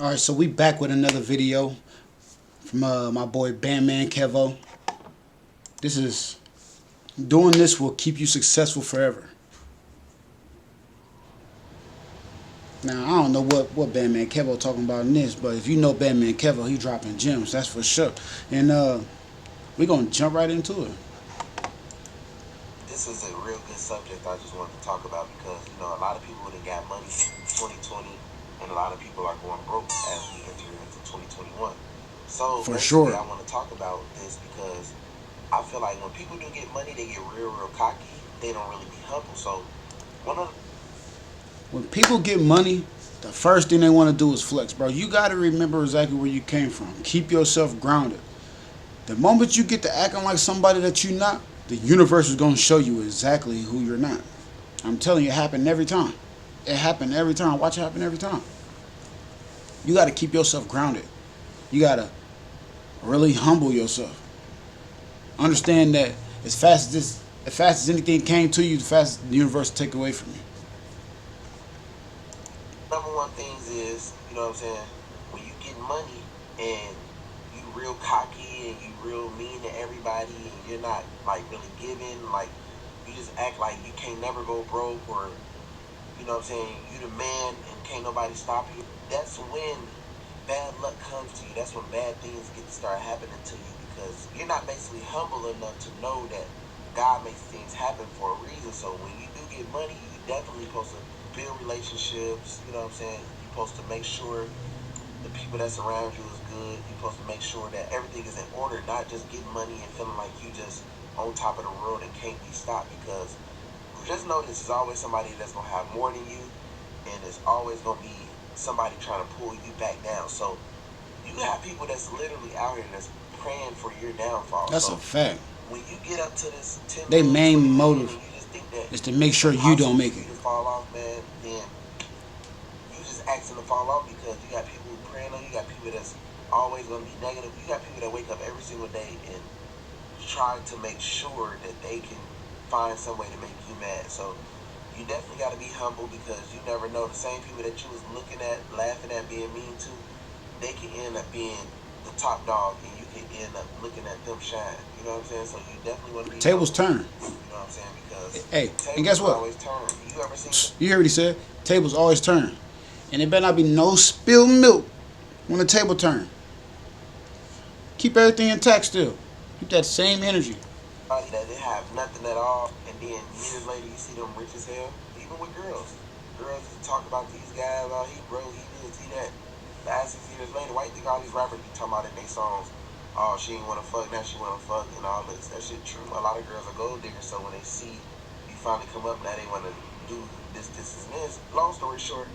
All right, so we back with another video from my boy Bandman Kevo. This is doing this will keep you successful forever. Now I don't know what Bandman Kevo talking about in this, but if you know Bandman Kevo, he dropping gems, that's for sure. And we gonna jump right into it. This is a real good subject I just wanted to talk about because, a lot of people that got money in 2020 and a lot of people are going broke as we enter into 2021. So For basically, sure. I want to talk about this because I feel like when people do get money, they get real, real cocky. They don't really be humble. So one of When people get money, the first thing they want to do is flex, bro. You got to remember exactly where you came from. Keep yourself grounded. The moment you get to acting like somebody that you're not, the universe is going to show you exactly who you're not. I'm telling you, it happened every time. It happened every time. Watch it happen every time. You got to keep yourself grounded. You got to really humble yourself. Understand that as fast as anything came to you, the fastest the universe will take away from you. number one things is, what I'm saying, when you get money and you real cocky and you real mean to everybody and you're not like really giving, like you just act like you can't never go broke or what I'm saying, you the man and can't nobody stop you. That's when bad luck comes to you. That's when bad things get to start happening to you because you're not basically humble enough to know that God makes things happen for a reason. So when you do get money, you definitely supposed to build relationships. You know what I'm saying? You're supposed to make sure the people that's around you is good. You're supposed to make sure that everything is in order, not just getting money and feeling like you just on top of the world and can't be stopped because just know this is always somebody that's gonna have more than you, and it's always gonna be somebody trying to pull you back down. So you have people that's literally out here that's praying for your downfall. That's a So fact. when you get up to this 10 Their million, main 20 million, motive and you just think that is to make it's sure you don't impossible make for it. you to fall off, man, then you just asking to fall off because you got people praying on you. You got people that's always gonna be negative. You got people that wake up every single day and try to make sure that they can find some way to make you mad. So you definitely got to be humble because you never know the same people that you was looking at, laughing at, being mean to, they can end up being the top dog and you can end up looking at them shine. You know what I'm saying? So you definitely want to be Tables humble. turn. You know what I'm saying? Because Hey, and tables guess will what? always turn. You ever seen You hear what he said? Tables always turn. And it better not be no spilled milk when the table turn. Keep everything intact still. Keep that same energy. somebody that didn't have nothing at all and then years later you see them rich as hell? Even with girls. Girls just talk about these guys, oh, he broke, he this, he that. 5, 6 years later, why you think all these rappers be talking about in their songs? Oh, she ain't wanna fuck, now she wanna fuck, and all this. That shit true. A lot of girls are gold diggers, so when they see you finally come up, now they wanna do this, and this. Long story short,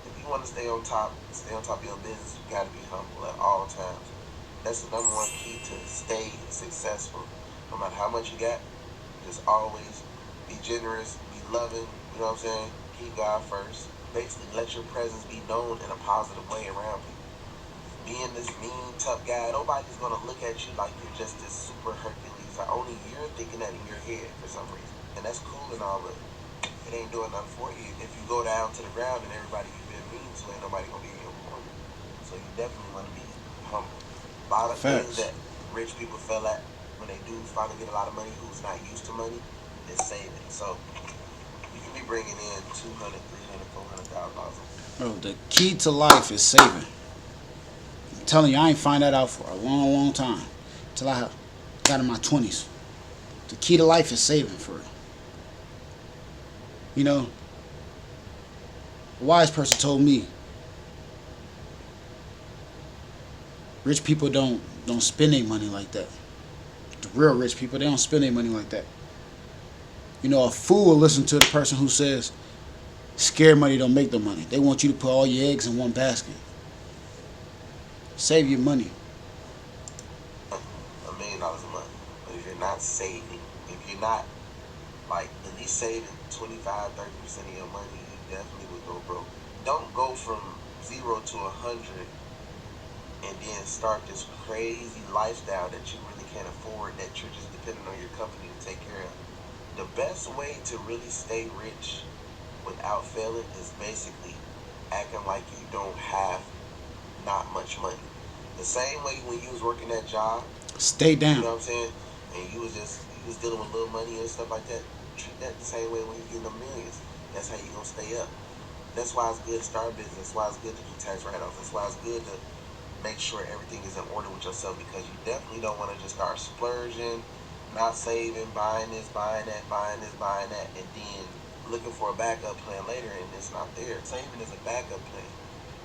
if you wanna stay on top of your business, you gotta be humble at all times. That's the number one key to stay successful. No matter how much you got, just always be generous, be loving, you know what I'm saying? Keep God first. Basically, let your presence be known in a positive way around people. Being this mean, tough guy, nobody's gonna look at you like you're just this super Hercules. Or only you're thinking that in your head for some reason. And that's cool and all, but it ain't doing nothing for you. If you go down to the ground and everybody you've been mean to, ain't nobody gonna be in your corner. So you definitely wanna be humble. A lot of things Facts. that rich people fell at when they do finally get a lot of money who's not used to money is saving. So you can be bringing in 200, 300, $400,000. Bro, the key to life is saving. I'm telling you, I ain't find that out for a long, long time. Till I got in my 20s. The key to life is saving for real. You know, a wise person told me rich people don't spend their money like that. The real rich people, they don't spend their money like that. You know, a fool will listen to the person who says scared money don't make no money. They want you to put all your eggs in one basket. Save your money. $1 million a month. But if you're not saving, if you're not like at least saving 25, 30% of your money, you definitely would go broke. Don't go from 0 to 100 and then start this crazy lifestyle that you really can't afford, that you're just depending on your company to take care of. The best way to really stay rich without failing is basically acting like you don't have not much money. The same way when you was working that job, Stay you down. know what I'm saying, and you was dealing with little money and stuff like that. Treat that the same way when you getting the millions. That's how you gonna stay up. That's why it's good to start a business. That's why it's good to do tax write-offs. That's why it's good to make sure everything is in order with yourself, because you definitely don't want to just start splurging, not saving, buying this, buying that, buying this, buying that, and then looking for a backup plan later and it's not there. Saving is a backup plan.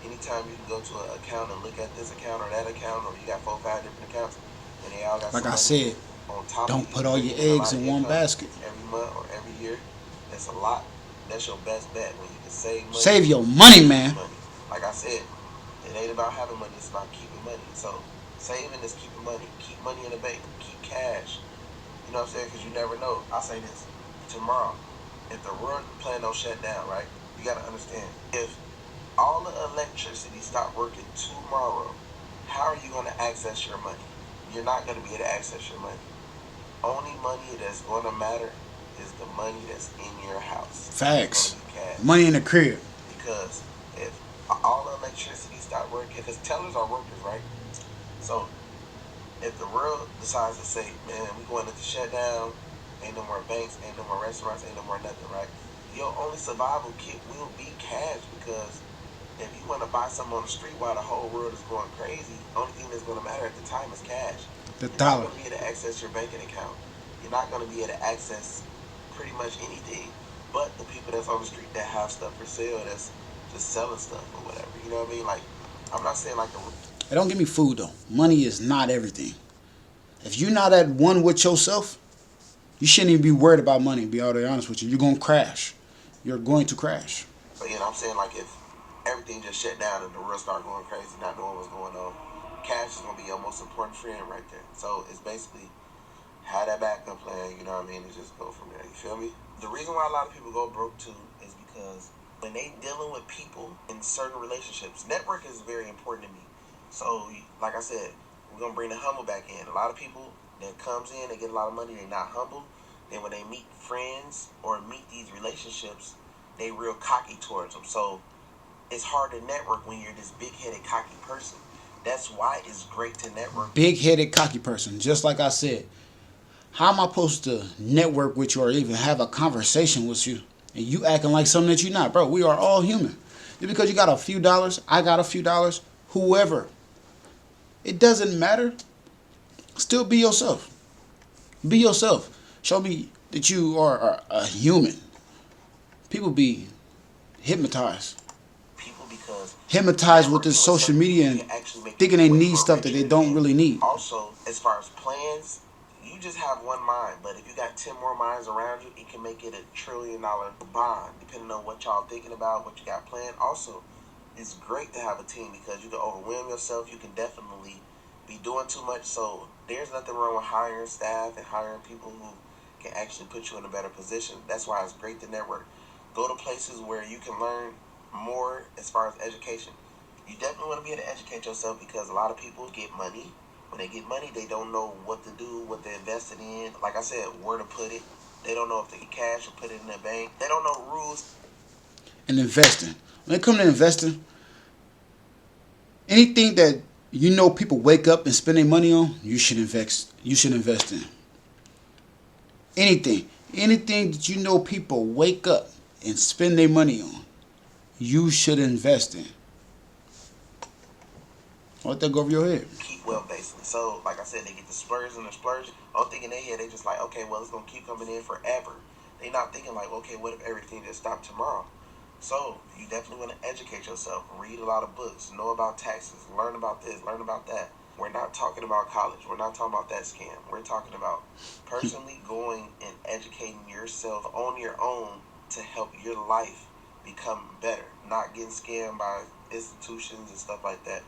Anytime you can go to an account and look at this account or that account, or you got 4 or 5 different accounts and they all got Like some I money said, on top of don't you put all your bringing in a eggs lot of in one income basket. every month or every year, that's a lot. That's your best bet when you can save money. Save your money, man. Money. Like I said, it ain't about having money, it's about keeping money. So saving is keeping money. Keep money in the bank. Keep cash. You know what I'm saying? Because you never know. I'll say this. Tomorrow, if the world plan don't shut down, right? You got to understand. If all the electricity stop working tomorrow, how are you going to access your money? You're not going to be able to access your money. Only money that's going to matter is the money that's in your house. Facts. It's going to be cash. Money in the crib. Because if all the electricity stop working, because tellers are workers, right? So if the world decides to say, man, we going into shutdown, ain't no more banks, ain't no more restaurants, ain't no more nothing, right? Your only survival kit will be cash, because if you want to buy something on the street while the whole world is going crazy, only thing that's going to matter at the time is cash. The You're not dollar. going to be able to access your banking account. You're not going to be able to access pretty much anything but the people that's on the street that have stuff for sale, that's just selling stuff or whatever. You know what I mean? Like, I'm not saying like the. Hey, don't give me food though. Money is not everything. If you're not at one with yourself, you shouldn't even be worried about money. To be all the honest with you, you're gonna crash. You're going to crash. But you know, I'm saying like if everything just shut down and the world start going crazy, not knowing what's going on, cash is gonna be your most important friend right there. So it's basically have that backup plan. You know what I mean? And just go from there. You feel me? The reason why a lot of people go broke too is because when they dealing with people in certain relationships, network is very important to me. So like I said, we're gonna bring the humble back in. A lot of people that comes in, they get a lot of money, they not humble. Then when they meet friends or meet these relationships, they real cocky towards them. So it's hard to network when you're this big-headed, cocky person. That's why it's great to network. Big headed, cocky person. Just like I said, how am I supposed to network with you or even have a conversation with you and you acting like something that you're not, bro? We are all human. Just because you got a few dollars, I got a few dollars, whoever, it doesn't matter. Still be yourself. Be yourself. Show me that you are a human. People be hypnotized. People because Hypnotized with this social media and thinking they need stuff that they don't really need. Also, as far as plans, you just have one mind, but if you got 10 more minds around you, it can make it $1 trillion bond, depending on what y'all thinking about, what you got planned. Also, it's great to have a team because you can overwhelm yourself. You can definitely be doing too much. So there's nothing wrong with hiring staff and hiring people who can actually put you in a better position. That's why it's great to network. Go to places where you can learn more as far as education. You definitely want to be able to educate yourself, because a lot of people get money. When they get money, they don't know what to do, what they invested in. Like I said, where to put it. They don't know if they get cash or put it in their bank. They don't know rules. And investing. When it comes to investing, anything that you know people wake up and spend their money on, you should invest. You should invest in. Anything that you know people wake up and spend their money on, you should invest in. Let that go over your head. Keep well, basically. So, like I said, they get the splurge and the splurge. I'm thinking in their head, they just like, okay, well, it's gonna keep coming in forever. They not thinking like, okay, what if everything just stopped tomorrow? So you definitely want to educate yourself, read a lot of books, know about taxes, learn about this, learn about that. We're not talking about college. We're not talking about that scam. We're talking about personally going and educating yourself on your own to help your life become better. Not getting scammed by institutions and stuff like that.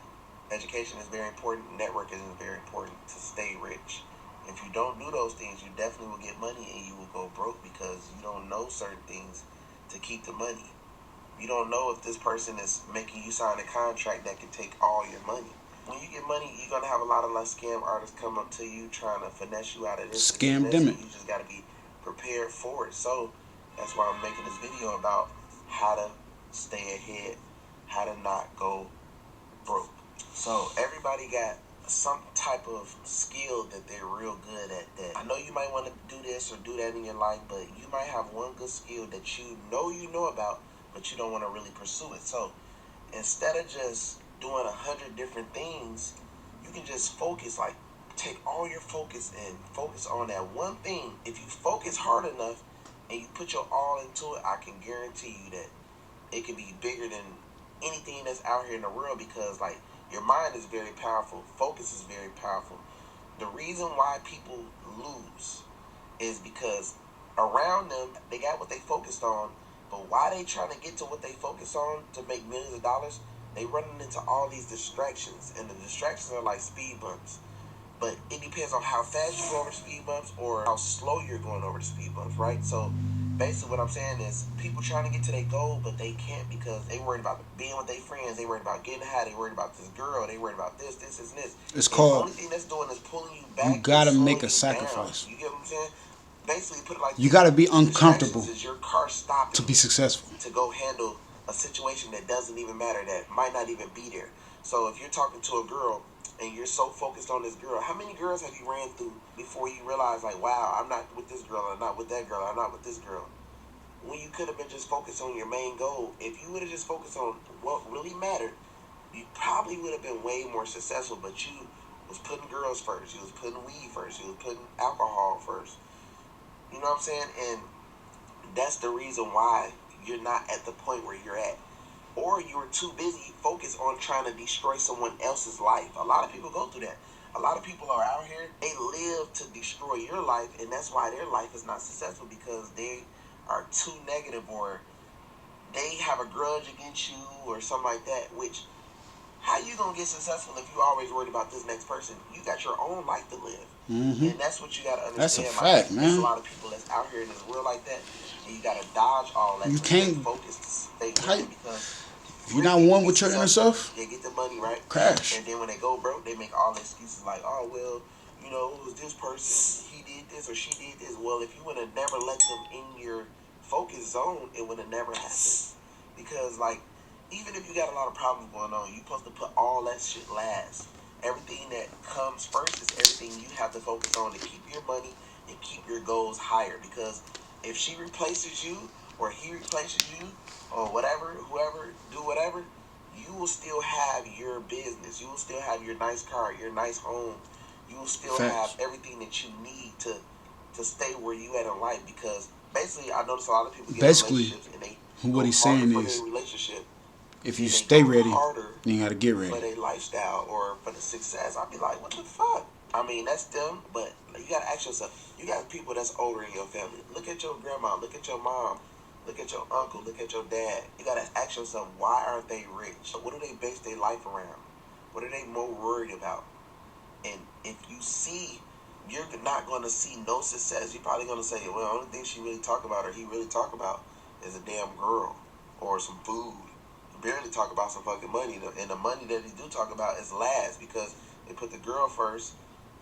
Education is very important. Networking is very important to stay rich. If you don't do those things, you definitely will get money and you will go broke, because you don't know certain things to keep the money. You don't know if this person is making you sign a contract that can take all your money. When you get money, you're gonna have a lot of like scam artists come up to you trying to finesse you out of this. Scam them it. You just gotta be prepared for it. So that's why I'm making this video about how to stay ahead, how to not go broke. So everybody got some type of skill that they're real good at. That I know you might want to do this or do that in your life, but you might have one good skill that you know about, but you don't want to really pursue it. So instead of just doing 100 different things, you can just focus, like take all your focus and focus on that one thing. If you focus hard enough and you put your all into it, I can guarantee you that it can be bigger than anything that's out here in the world, because like your mind is very powerful. Focus is very powerful. The reason why people lose is because around them they got what they focused on, but why they trying to get to what they focus on to make millions of dollars, they running into all these distractions, and the distractions are like speed bumps. But it depends on how fast you go over the speed bumps or how slow you're going over the speed bumps, right? So basically what I'm saying is people trying to get to their goal, but they can't because they worried about being with their friends, they worried about getting high, they worried about this girl, they worried about this, and this. It's And the called, only thing that's doing is pulling you you back and gotta slowing make a you down. sacrifice. You get what I'm saying? Basically put it like You this. gotta be Distractions uncomfortable is your car stopping to be successful. to go handle a situation that doesn't even matter, that might not even be there. So if you're talking to a girl and you're so focused on this girl, how many girls have you ran through before you realize, like, wow, I'm not with this girl, I'm not with that girl, I'm not with this girl? When you could have been just focused on your main goal. If you would have just focused on what really mattered, you probably would have been way more successful. But you was putting girls first, you was putting weed first, you was putting alcohol first. You know what I'm saying? And that's the reason why you're not at the point where you're at. Or you're too busy focused on trying to destroy someone else's life. A lot of people go through that. A lot of people are out here, they live to destroy your life, and that's why their life is not successful, because they are too negative, or they have a grudge against you or something like that. Which, how you gonna get successful if you always worried about this next person? You got your own life to live. Hmm. And that's what you gotta That's a understand. fact, Like, there's a man. lot of people that's out here in this world like that, and you gotta dodge all that You to stay can't, focused, to stay how, winning, because if you're rich not people one get with your inner successful, self, they get the money, right? crash. And then when they go broke, they make all the excuses like, oh, well, you know, it was this person, he did this or she did this. Well, if you would have never let them in your focus zone, it would have never happened. Because, like, even if you got a lot of problems going on, you're supposed to put all that shit last. Everything that comes first is everything you have to focus on to keep your money and keep your goals higher. Because if she replaces you, or he replaces you, or whatever, whoever, do whatever, you will still have your business. You will still have your nice car, your nice home. You will still have Facts. everything that you need to stay where you at in life. Because basically, I notice a lot of people get in Basically, relationships and they what go he's harder saying for is, their relationship, if you and they stay go ready, harder then you gotta get for ready. their lifestyle or for the success. I'd be like, what the fuck? I mean, that's them, but you gotta ask yourself. You got people that's older in your family. Look at your grandma. Look at your mom. Look at your uncle. Look at your dad. You gotta ask yourself, why aren't they rich? What do they base their life around? What are they more worried about? And if you see, you're not gonna see no success. You're probably gonna say, well, the only thing she really talk about or he really talk about is a damn girl or some food. Barely talk about some fucking money, and the money that he do talk about is last, because they put the girl first,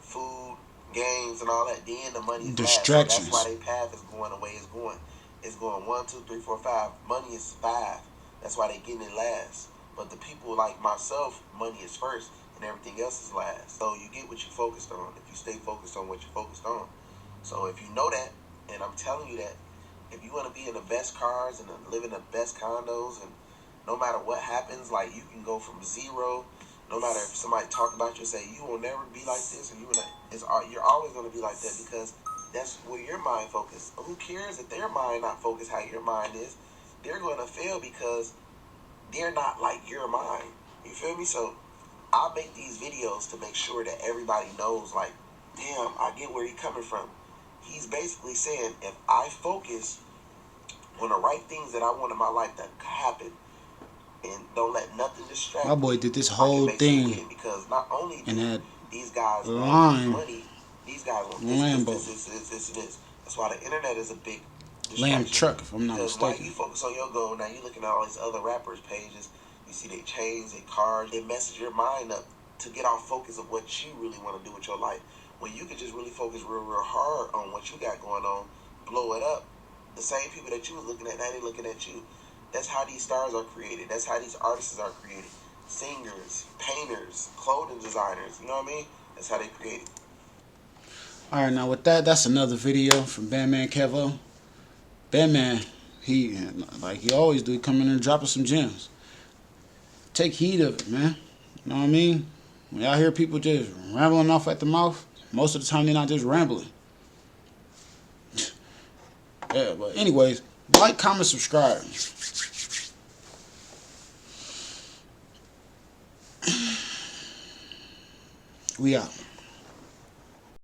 food, games, and all that. Then the money is last, so that's why Distractions. their path is going the way it's going. It's going 1, 2, 3, 4, 5. Money is 5. That's why they getting it last. But the people like myself, money is first, and everything else is last. So you get what you focused on if you stay focused on what you focused on. So if you know that, and I'm telling you that, if you want to be in the best cars and live in the best condos, and no matter what happens, like, you can go from zero. No matter if somebody talk about you and say you will never be like this, or you're always going to be like that, because that's where your mind focused. Who cares if their mind not focused how your mind is? They're going to fail because they're not like your mind. You feel me? So I make these videos to make sure that everybody knows, like, damn, I get where he's coming from. He's basically saying, if I focus on the right things that I want in my life to happen, and don't let nothing distract My boy me, did this I can whole basically thing win. Because not only in do that these guys want lime money, these guys want Lambo, this. That's why the internet is a big Lamb distraction. truck, if I'm not Because while mistaken. you focus on your goal, now you're looking at all these other rappers' pages, you see their chains, their cars, they messes your mind up to get off focus of what you really want to do with your life. When you can just really focus real hard on what you got going on, blow it up. The same people that you was looking at, now they looking at you. That's how these stars are created. That's how these artists are created. singers, painters, clothing designers. You know what I mean? That's how they create it. All right, now with that, that's another video from Bandman Kevo. Bandman, he like he always do, he come in and drop us some gems. Take heed of it, man. You know what I mean? When y'all hear people just rambling off at the mouth, most of the time they're not just rambling. Yeah, but anyways, like, comment, subscribe. We out.